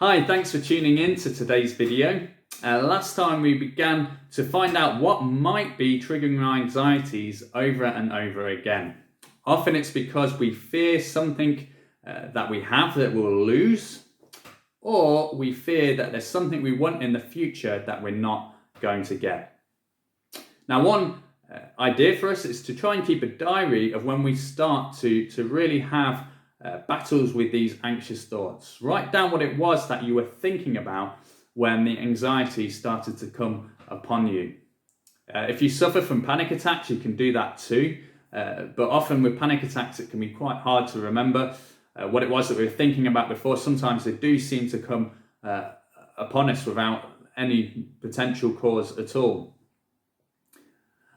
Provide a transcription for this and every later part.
Hi, thanks for tuning in to today's video. Last time we began to find out what might be triggering our anxieties over and over again. Often it's because we fear something that we have that we'll lose, or we fear that there's something we want in the future that we're not going to get. Now, one idea for us is to try and keep a diary of when we start to really have battles with these anxious thoughts. Write down what it was that you were thinking about when the anxiety started to come upon you. If you suffer from panic attacks, you can do that too. But often with panic attacks, it can be quite hard to remember what it was that we were thinking about before. Sometimes they do seem to come upon us without any potential cause at all.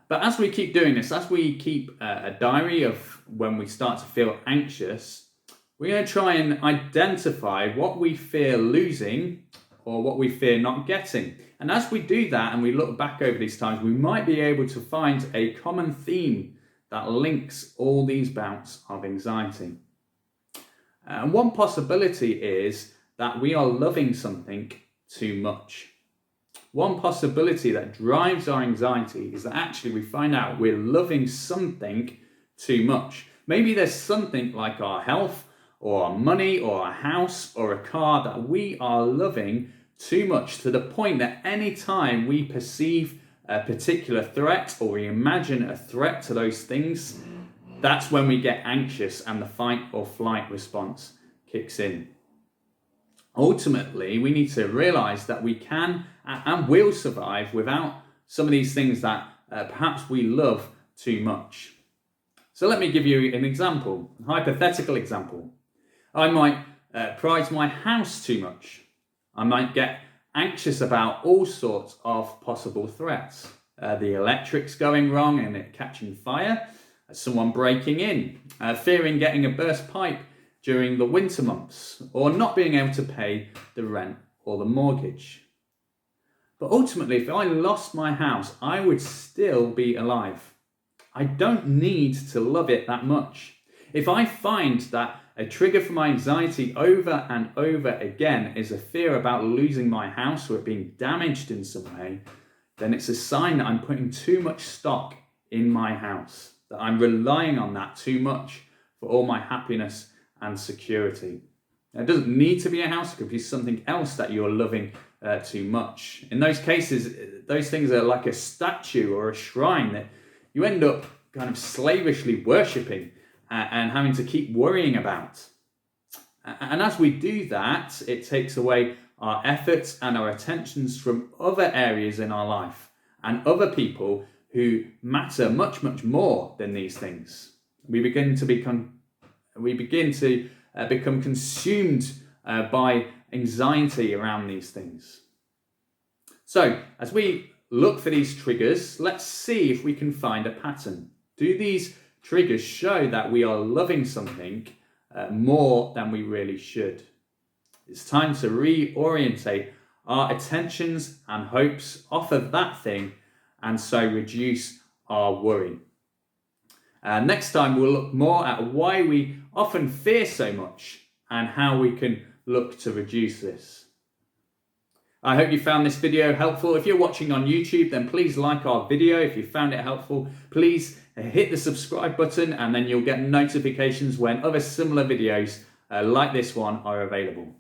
But as we keep doing this, as we keep a diary of when we start to feel anxious, we're going to try and identify what we fear losing or what we fear not getting. And as we do that and we look back over these times, we might be able to find a common theme that links all these bouts of anxiety. And one possibility is that we are loving something too much. One possibility that drives our anxiety is that actually we find out we're loving something too much. Maybe there's something like our health or our money or our house or a car that we are loving too much, to the point that any time we perceive a particular threat or we imagine a threat to those things, that's when we get anxious and the fight or flight response kicks in. Ultimately, we need to realize that we can and will survive without some of these things that perhaps we love too much. So let me give you an example, a hypothetical example. I might prize my house too much. I might get anxious about all sorts of possible threats. The electric's going wrong and it catching fire, someone breaking in, fearing getting a burst pipe during the winter months, or not being able to pay the rent or the mortgage. But ultimately, if I lost my house, I would still be alive. I don't need to love it that much. If I find that a trigger for my anxiety over and over again is a fear about losing my house or it being damaged in some way, then it's a sign that I'm putting too much stock in my house, that I'm relying on that too much for all my happiness and security. Now, it doesn't need to be a house, it could be something else that you're loving too much. In those cases, those things are like a statue or a shrine that you end up kind of slavishly worshipping and having to keep worrying about. And as we do that, it takes away our efforts and our attentions from other areas in our life and other people who matter much, much more than these things. We begin to become consumed by anxiety around these things. So, as we look for these triggers, let's see if we can find a pattern. Do these triggers show that we are loving something more than we really should? It's time to reorientate our attentions and hopes off of that thing, and so reduce our worry. Next time we'll look more at why we often fear so much and how we can look to reduce this. I hope you found this video helpful. If you're watching on YouTube, then please like our video. If you found it helpful, please hit the subscribe button and then you'll get notifications when other similar videos like this one are available.